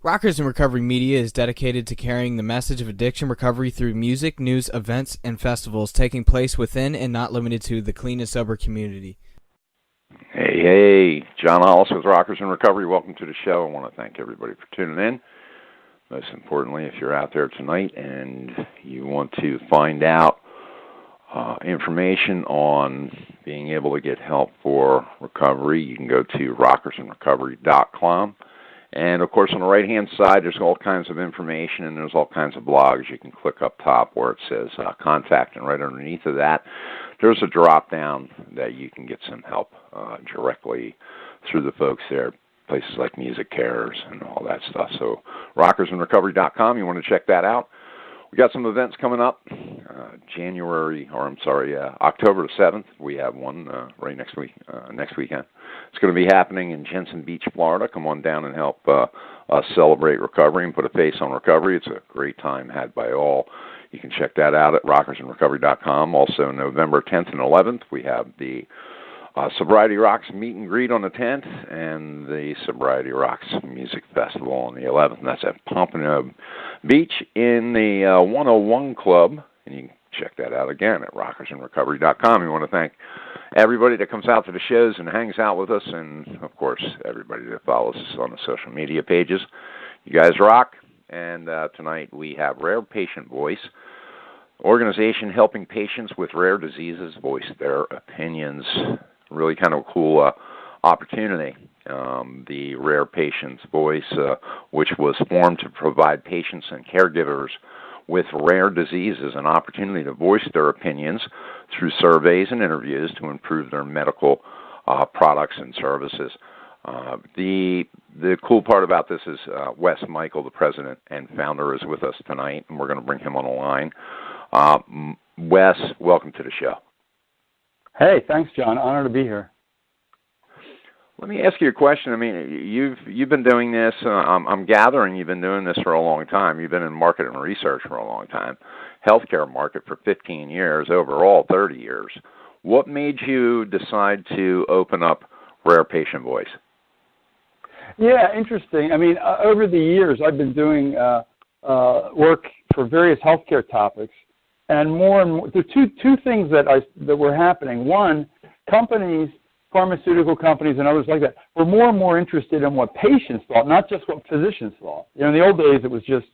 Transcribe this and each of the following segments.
Rockers in Recovery Media is dedicated to carrying the message of addiction recovery through music, news, events, and festivals taking place within and not limited to the clean and sober community. Hey, John Hollis with Rockers in Recovery. Welcome to the show. I want to thank everybody for tuning in. Most importantly, if you're out there tonight and you want to find out information on being able to get help for recovery, you can go to rockersinrecovery.com. And, of course, on the right-hand side, there's all kinds of information, and there's all kinds of blogs. You can click up top where it says Contact, and right underneath of that, there's a drop-down that you can get some help directly through the folks there, places like Music Cares and all that stuff. So rockersinrecovery.com, you want to check that out. We got some events coming up. October the 7th, we have one right next weekend. It's going to be happening in Jensen Beach, Florida. Come on down and help us celebrate recovery and put a face on recovery. It's a great time had by all. You can check that out at rockersinrecovery.com. Also, November 10th and 11th, we have the Sobriety Rocks meet and greet on the 10th and the Sobriety Rocks Music Festival on the 11th. And that's at Pompano Beach in the 101 Club. And you can check that out again at rockersinrecovery.com. We want to thank everybody that comes out to the shows and hangs out with us, and, of course, everybody that follows us on the social media pages. You guys rock. And tonight we have Rare Patient Voice, organization helping patients with rare diseases voice their opinions. Really kind of a cool opportunity. The Rare Patients Voice, which was formed to provide patients and caregivers with rare diseases an opportunity to voice their opinions through surveys and interviews to improve their medical products and services. The cool part about this is Wes Michael, the president and founder, is with us tonight, and we're going to bring him on the line. Wes, welcome to the show. Hey, thanks, John. Honored to be here. Let me ask you a question. I mean, you've been doing this. I'm gathering you've been doing this for a long time. You've been in market and research for a long time. Healthcare market for 15 years, overall 30 years. What made you decide to open up Rare Patient Voice? Yeah, interesting. I mean, over the years, I've been doing work for various healthcare topics, and more, there are two things that were happening. One, companies, pharmaceutical companies and others like that, were more and more interested in what patients thought, not just what physicians thought. You know, in the old days, it was just,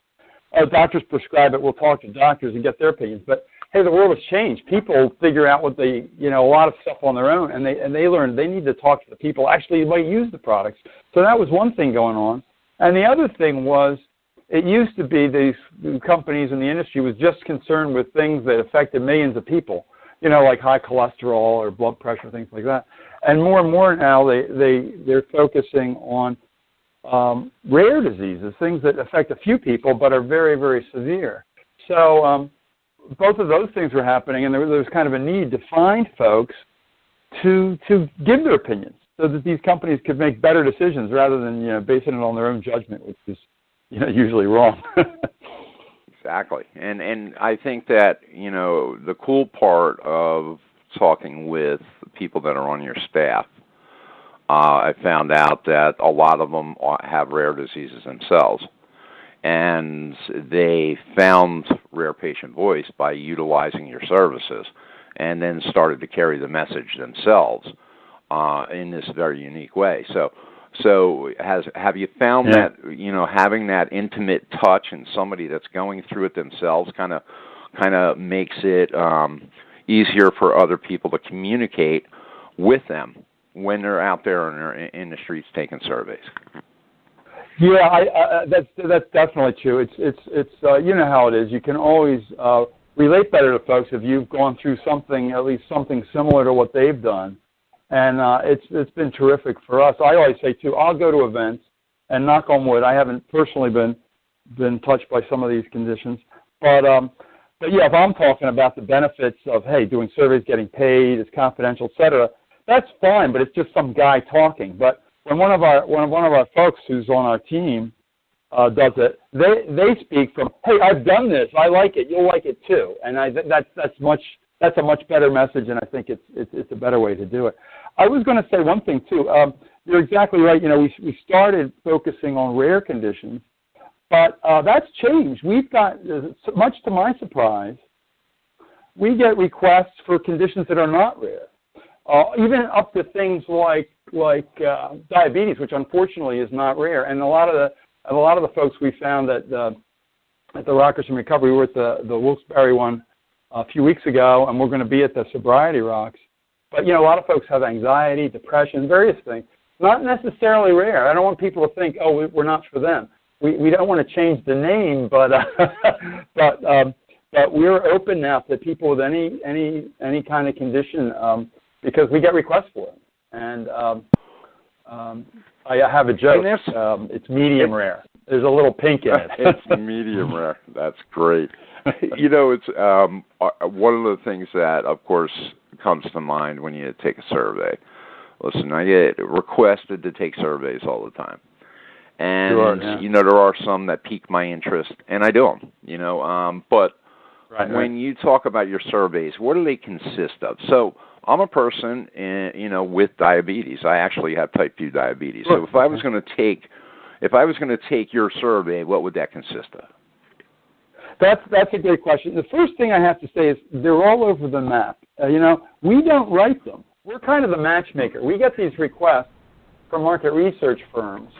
doctors prescribe it, we'll talk to doctors and get their opinions. But, hey, the world has changed. People figure out what a lot of stuff on their own, and they learn they need to talk to the people actually who might use the products. So that was one thing going on. And the other thing was, it used to be the companies in the industry was just concerned with things that affected millions of people, like high cholesterol or blood pressure, things like that. And more now they're focusing on rare diseases, things that affect a few people but are very, very severe. So both of those things were happening, and there was kind of a need to find folks to give their opinions so that these companies could make better decisions rather than basing it on their own judgment, which is usually wrong. Exactly. And I think that, the cool part of talking with people that are on your staff, I found out that a lot of them have rare diseases themselves. And they found Rare Patient Voice by utilizing your services and then started to carry the message themselves in this very unique way. So have you found that, having that intimate touch and somebody that's going through it themselves kind of makes it easier for other people to communicate with them when they're out there in the streets taking surveys? Yeah, that's definitely true. It's you know how it is. You can always relate better to folks if you've gone through something, at least something similar to what they've done. And it's been terrific for us. I always say, too, I'll go to events, and knock on wood, I haven't personally been touched by some of these conditions. But yeah, if I'm talking about the benefits of, hey, doing surveys, getting paid, it's confidential, et cetera, that's fine, but it's just some guy talking. But when one of our folks who's on our team does it, they speak from, hey, I've done this, I like it, you'll like it too. And that's a much better message, and I think it's a better way to do it. I was going to say one thing, too. You're exactly right. We started focusing on rare conditions But that's changed. We've got, much to my surprise, we get requests for conditions that are not rare, even up to things like diabetes, which unfortunately is not rare. And a lot of the folks we found at the Rockers in Recovery, we were at the Wilkes-Barre one a few weeks ago, and we're going to be at the Sobriety Rocks. But, a lot of folks have anxiety, depression, various things. Not necessarily rare. I don't want people to think, oh, we're not for them. We don't want to change the name, but but we're open now to people with any kind of condition because we get requests for it. And I have a joke. It's medium rare. There's a little pink in it. It's medium rare. That's great. It's one of the things that, of course, comes to mind when you take a survey. Listen, I get requested to take surveys all the time. And, sure, yeah. There are some that pique my interest, and I do them, but when you talk about your surveys, what do they consist of? So I'm a person, with diabetes. I actually have type 2 diabetes. Sure. So if I was going to take your survey, what would that consist of? That's a great question. The first thing I have to say is they're all over the map. We don't write them. We're kind of the matchmaker. We get these requests from market research firms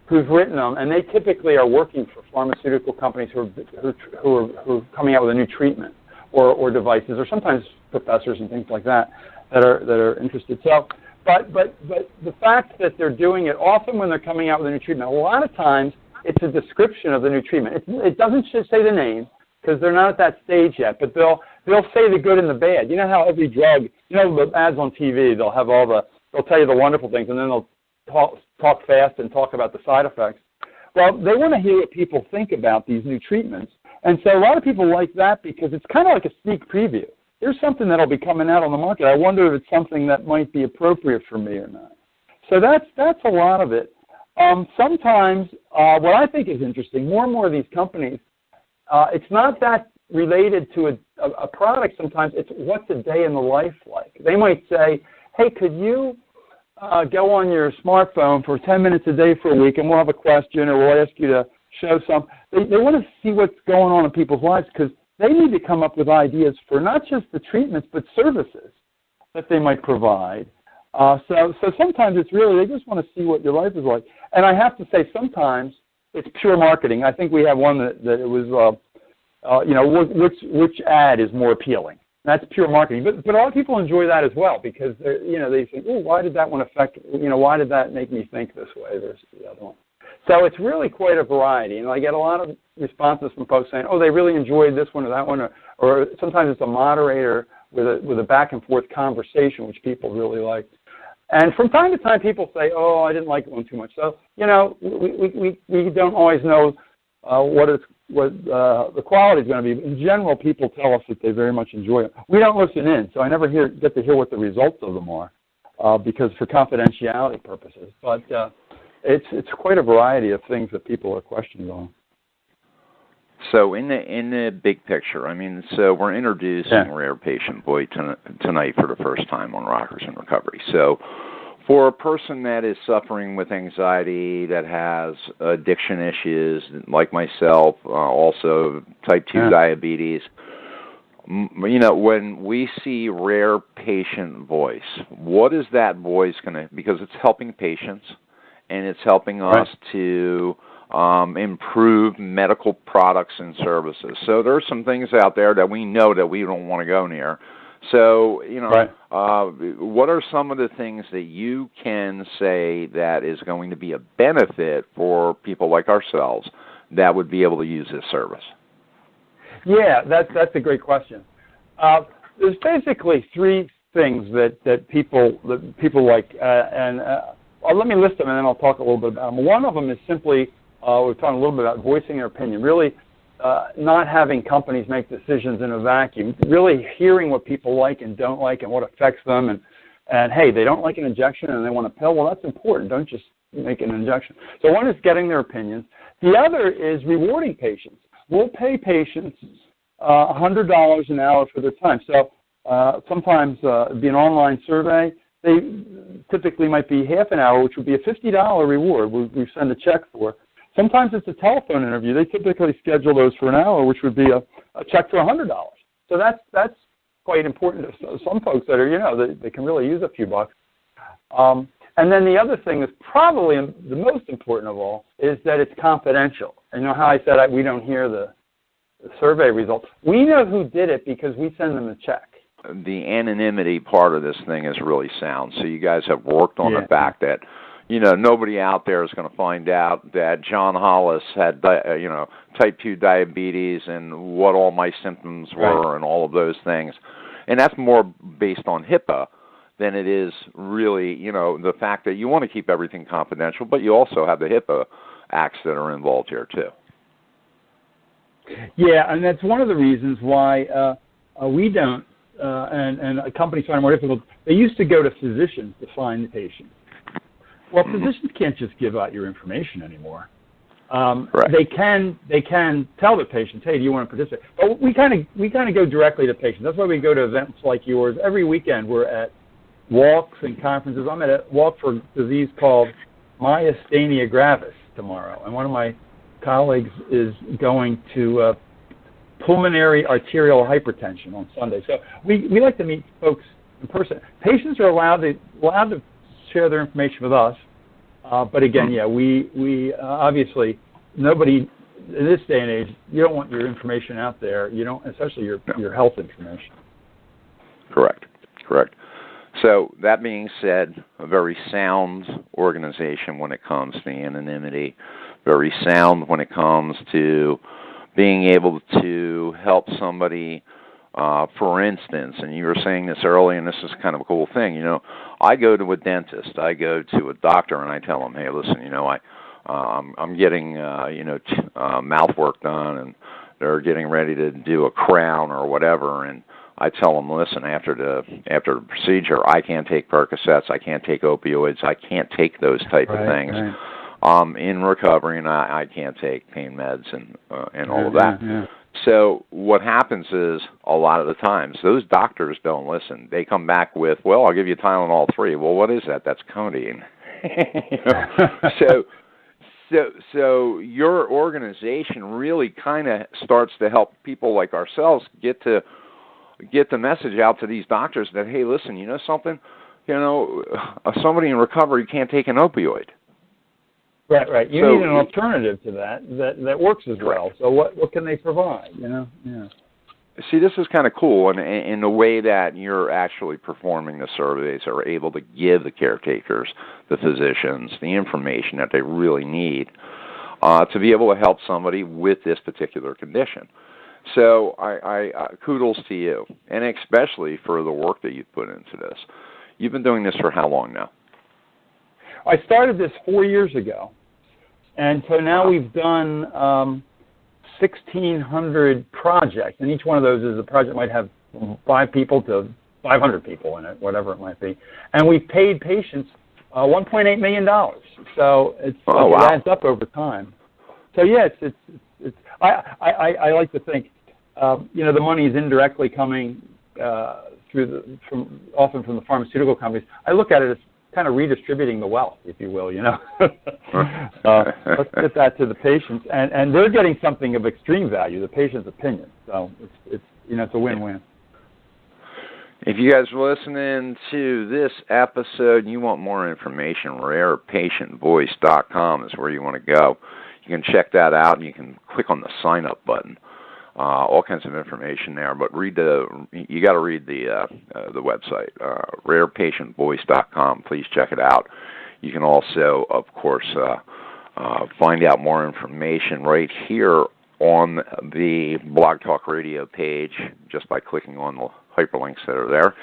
who've written them, and they typically are working for pharmaceutical companies who are coming out with a new treatment or devices, or sometimes professors and things like that are interested. So, but the fact that they're doing it often when they're coming out with a new treatment, a lot of times it's a description of the new treatment. It doesn't just say the name because they're not at that stage yet, but they'll say the good and the bad. You know how every drug, the ads on TV, they'll tell you the wonderful things, and then they'll talk fast and talk about the side effects. Well, they want to hear what people think about these new treatments. And so a lot of people like that because it's kind of like a sneak preview. Here's something that'll be coming out on the market. I wonder if it's something that might be appropriate for me or not. So that's a lot of it. Sometimes what I think is interesting, more and more of these companies, it's not that related to a product sometimes. It's what's a day in the life like. They might say, hey, could you go on your smartphone for 10 minutes a day for a week, and we'll have a question, or we'll ask you to show some. They want to see what's going on in people's lives because they need to come up with ideas for not just the treatments but services that they might provide. So sometimes it's really, they just want to see what your life is like. And I have to say sometimes it's pure marketing. I think we have one that it was, which ad is more appealing. That's pure marketing. But a lot of people enjoy that as well because, they think, oh, why did that one affect, why did that make me think this way versus the other one? So it's really quite a variety. And I get a lot of responses from folks saying, oh, they really enjoyed this one or that one. Or sometimes it's a moderator with a back and forth conversation, which people really like. And from time to time, people say, oh, I didn't like one too much. So, we don't always know what the quality is going to be. In general, people tell us that they very much enjoy it. We don't listen in, so I never get to hear what the results of them are because for confidentiality purposes. But it's quite a variety of things that people are questioning on. So in the big picture, so we're introducing Rare Patient Voice tonight for the first time on Rockers in Recovery. So for a person that is suffering with anxiety, that has addiction issues, like myself, also type 2 diabetes, when we see Rare Patient Voice, what is that voice going to, because it's helping patients and it's helping us to improve medical products and services. So there are some things out there that we know that we don't want to go near. So, what are some of the things that you can say that is going to be a benefit for people like ourselves that would be able to use this service? Yeah, that's a great question. There's basically three things that people like, and let me list them and then I'll talk a little bit about them. One of them is simply, we're talking a little bit about voicing their opinion, really not having companies make decisions in a vacuum, really hearing what people like and don't like and what affects them. And hey, they don't like an injection and they want a pill. Well, that's important. Don't just make an injection. So one is getting their opinions. The other is rewarding patients. We'll pay patients $100 an hour for their time. So sometimes it'd be an online survey. They typically might be half an hour, which would be a $50 reward we send a check for. Sometimes it's a telephone interview. They typically schedule those for an hour, which would be a check for $100. So that's quite important to some folks that are, they can really use a few bucks. And then the other thing that's probably the most important of all is that it's confidential. And you know how I said we don't hear the survey results? We know who did it because we send them a check. The anonymity part of this thing is really sound. So you guys have worked on the fact that, nobody out there is going to find out that John Hollis had, type 2 diabetes and what all my symptoms were and all of those things. And that's more based on HIPAA than it is really, the fact that you want to keep everything confidential, but you also have the HIPAA acts that are involved here too. Yeah, and that's one of the reasons why we don't, and companies find it more difficult. They used to go to physicians to find the patient. Well, physicians can't just give out your information anymore. They can tell the patients, hey, do you want to participate? But we kind of go directly to patients. That's why we go to events like yours. Every weekend we're at walks and conferences. I'm at a walk for a disease called myasthenia gravis tomorrow, and one of my colleagues is going to pulmonary arterial hypertension on Sunday. So we like to meet folks in person. Patients are allowed to share their information with us, but again, we obviously nobody in this day and age, you don't want your information out there. You don't, especially your health information. Correct. So that being said, a very sound organization when it comes to anonymity, very sound when it comes to being able to help somebody, for instance, and you were saying this earlier, and this is kind of a cool thing, I go to a dentist, I go to a doctor, and I tell them, hey, listen, I'm getting, mouth work done, and they're getting ready to do a crown or whatever, and I tell them, listen, after the procedure, I can't take Percocets, I can't take opioids, I can't take those type of things. Right. In recovery, and I can't take pain meds and all of that. Yeah. So what happens is a lot of the times those doctors don't listen. They come back with, well, I'll give you Tylenol 3. Well, what is that? That's codeine. So your organization really kind of starts to help people like ourselves get the message out to these doctors that, hey, listen, you know something? Somebody in recovery can't take an opioid. Right. You need an alternative to that works as well. So what can they provide? Yeah. See, this is kind of cool, and in the way that you're actually performing the surveys are able to give the caretakers, the physicians, the information that they really need to be able to help somebody with this particular condition. So I kudos to you, and especially for the work that you've put into this. You've been doing this for how long now? I started this 4 years ago, and so now we've done 1,600 projects, and each one of those is a project might have 5 people to 500 people in it, whatever it might be. And we've paid patients $1.8 million. So it adds up over time. So yeah, I like to think the money is indirectly coming often from the pharmaceutical companies. I look at it as kind of redistributing the wealth, if you will, Let's get that to the patients, and they're getting something of extreme value, the patient's opinion. So it's a win-win. If you guys are listening to this episode and you want more information, rarepatientvoice.com is where you want to go. You can check that out, and you can click on the sign up button. All kinds of information there, but you got to read the website, rarepatientvoice.com. Please check it out. You can also, of course, find out more information right here on the Blog Talk Radio page just by clicking on the hyperlinks that are there.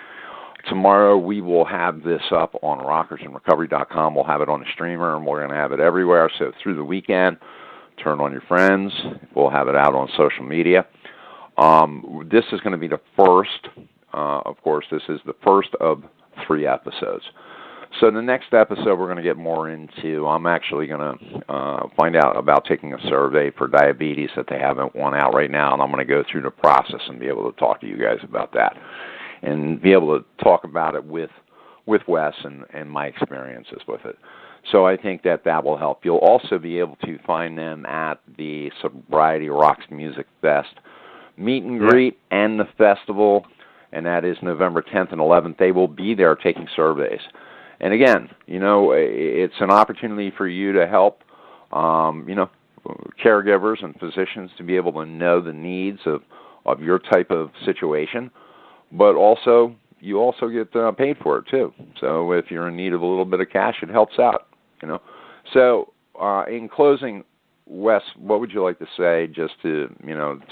Tomorrow we will have this up on rockersandrecovery.com. We'll have it on a streamer, and we're going to have it everywhere. So through the weekend, turn on your friends. We'll have it out on social media. This is going to be the first, of course, this is the first of 3 episodes. So the next episode we're going to get more into, I'm actually going to find out about taking a survey for diabetes that they haven't won out right now, and I'm going to go through the process and be able to talk to you guys about that and be able to talk about it with Wes and my experiences with it. So I think that will help. You'll also be able to find them at the Sobriety Rocks Music Fest meet and greet and the festival, and that is November 10th and 11th. They will be there taking surveys. And again, it's an opportunity for you to help, caregivers and physicians to be able to know the needs of your type of situation, but also you also get paid for it too. So if you're in need of a little bit of cash, it helps out. So in closing, Wes, what would you like to say just to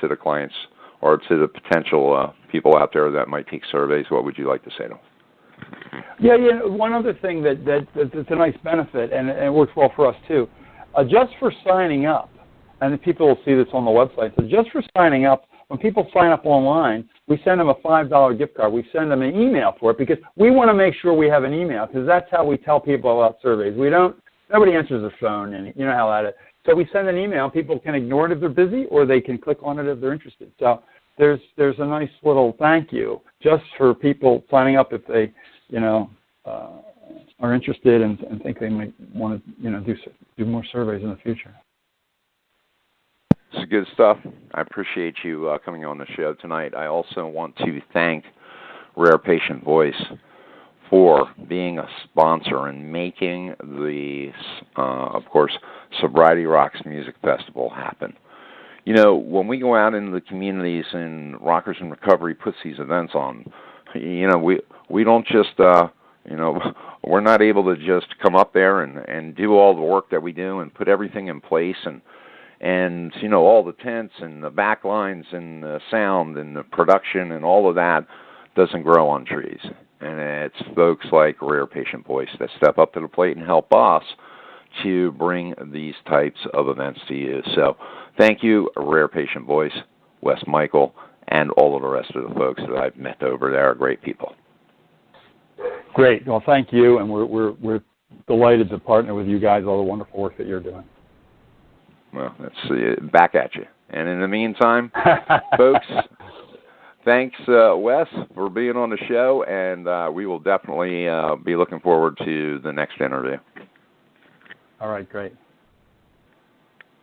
to the clients or to the potential people out there that might take surveys? What would you like to say to them? Yeah. One other thing that's a nice benefit, and it works well for us too, just for signing up, and people will see this on the website. So just for signing up, when people sign up online, we send them a $5 gift card. We send them an email for it because we want to make sure we have an email because that's how we tell people about surveys. Nobody answers the phone, and you know how that is. So we send an email. People can ignore it if they're busy, or they can click on it if they're interested. So there's a nice little thank you just for people signing up if they, are interested and think they might want to, do more surveys in the future. This is good stuff. I appreciate you coming on the show tonight. I also want to thank Rare Patient Voice for being a sponsor and making the, of course, Sobriety Rocks Music Festival happen. When we go out into the communities and Rockers in Recovery puts these events on, we don't just, we're not able to just come up there and do all the work that we do and put everything in place and all the tents and the back lines and the sound and the production and all of that doesn't grow on trees. And it's folks like Rare Patient Voice that step up to the plate and help us to bring these types of events to you. So thank you, Rare Patient Voice, Wes Michael, and all of the rest of the folks that I've met over there are great people. Great. Well, thank you, and we're delighted to partner with you guys, all the wonderful work that you're doing. Well, that's back at you. And in the meantime, folks, thanks, Wes, for being on the show, and we will definitely be looking forward to the next interview. All right, great.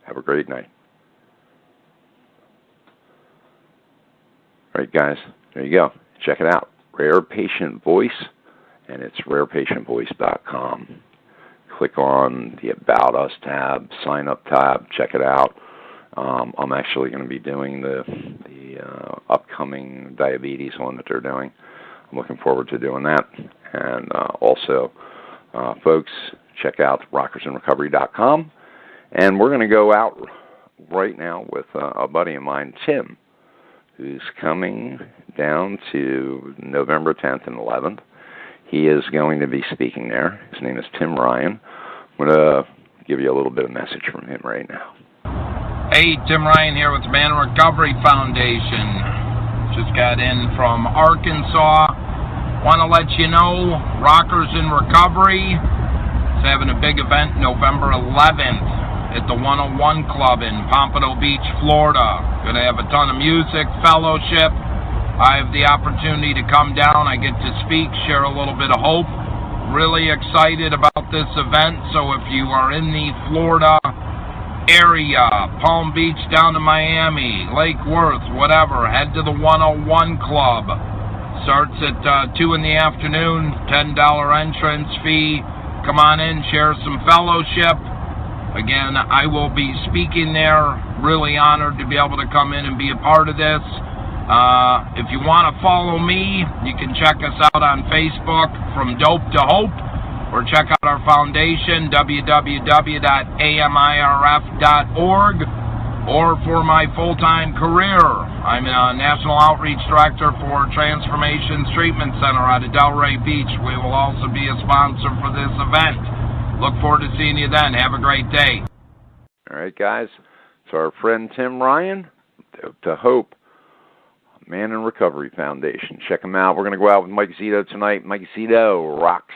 Have a great night. All right, guys, there you go. Check it out. Rare Patient Voice, and it's rarepatientvoice.com. Click on the About Us tab, Sign Up tab, check it out. I'm actually going to be doing the upcoming diabetes one that they're doing. I'm looking forward to doing that. And also, folks, check out rockersinrecovery.com. And we're going to go out right now with a buddy of mine, Tim, who's coming down to November 10th and 11th. He is going to be speaking there. His name is Tim Ryan. I'm going to give you a little bit of message from him right now. Hey, Tim Ryan here with the Man in Recovery Foundation. Just got in from Arkansas. Want to let you know, Rockers in Recovery is having a big event November 11th at the 101 Club in Pompano Beach, Florida. Going to have a ton of music, fellowship. I have the opportunity to come down. I get to speak, share a little bit of hope. Really excited about this event. So if you are in the Florida area, Palm Beach down to Miami, Lake Worth, whatever, head to the 101 Club. Starts at 2 in the afternoon, $10 entrance fee. Come on in, share some fellowship. Again, I will be speaking there. Really honored to be able to come in and be a part of this. If you want to follow me, you can check us out on Facebook, From Dope to Hope, or check out our foundation, www.amirf.org, or for my full-time career, I'm a National Outreach Director for Transformations Treatment Center out of Delray Beach. We will also be a sponsor for this event. Look forward to seeing you then. Have a great day. All right, guys. So our friend Tim Ryan, Dope to Hope, Man in Recovery Foundation. Check them out. We're going to go out with Mike Zito tonight. Mike Zito rocks.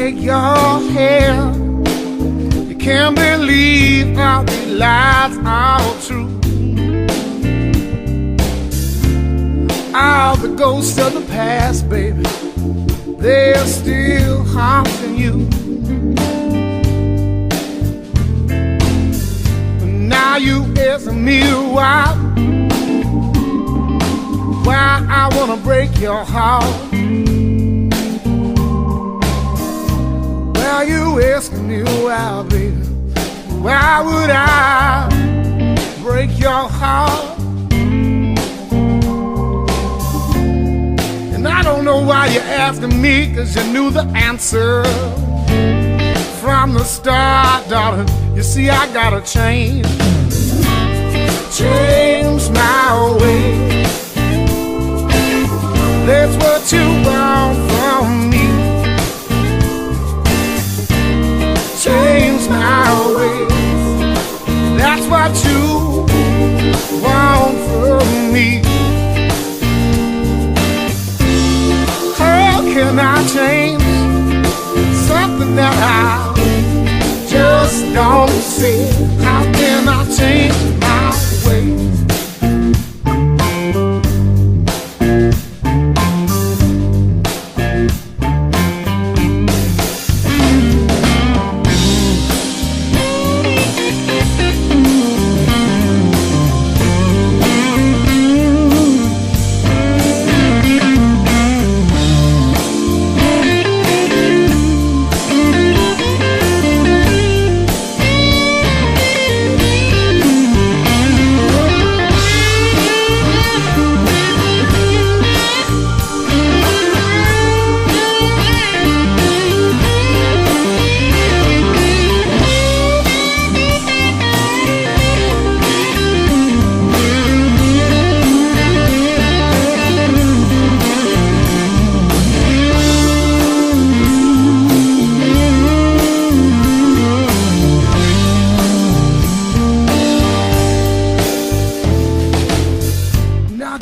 break your head. You can't believe how these lies are true. All the ghosts of the past, baby, they're still haunting you. But now you ask me why I wanna break your heart. Well, you asking me why, baby, why would I break your heart? And I don't know why you're asking me, 'cause you knew the answer from the start, darling. You see, I gotta change my ways. That's what you want from me. Change my ways. That's what you want from me. How can I change something that I just don't see? How can I change my ways?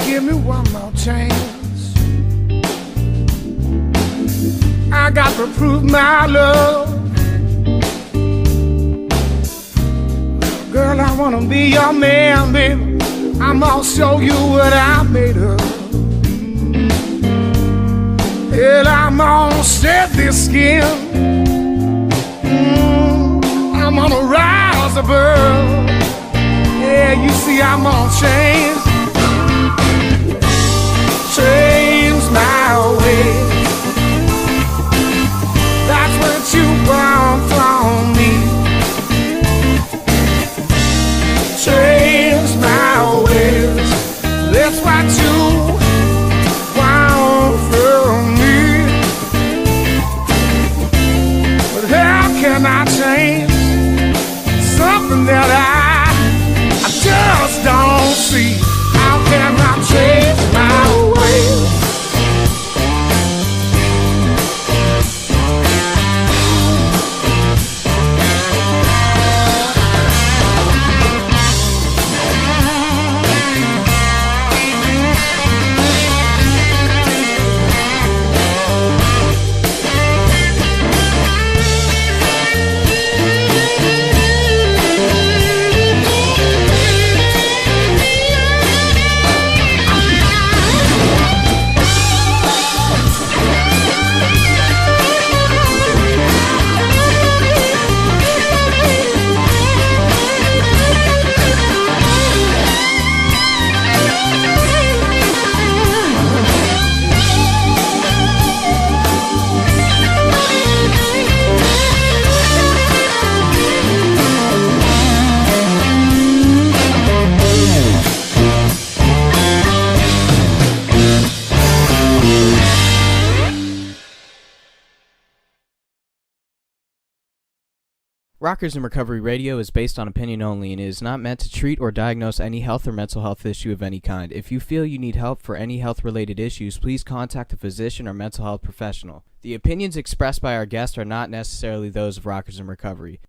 Give me one more chance. I got to prove my love. Girl, I wanna be your man, baby. I'm gonna show you what I'm made of. Hell, I'm gonna shed this skin. I'm gonna rise above. Yeah, you see, I'm gonna change my ways. That's what you want from me. Change my ways. That's what you want from me. But how can I change something that I just don't see? How can I change my ways? Rockers in Recovery Radio is based on opinion only and is not meant to treat or diagnose any health or mental health issue of any kind. If you feel you need help for any health-related issues, please contact a physician or mental health professional. The opinions expressed by our guests are not necessarily those of Rockers in Recovery.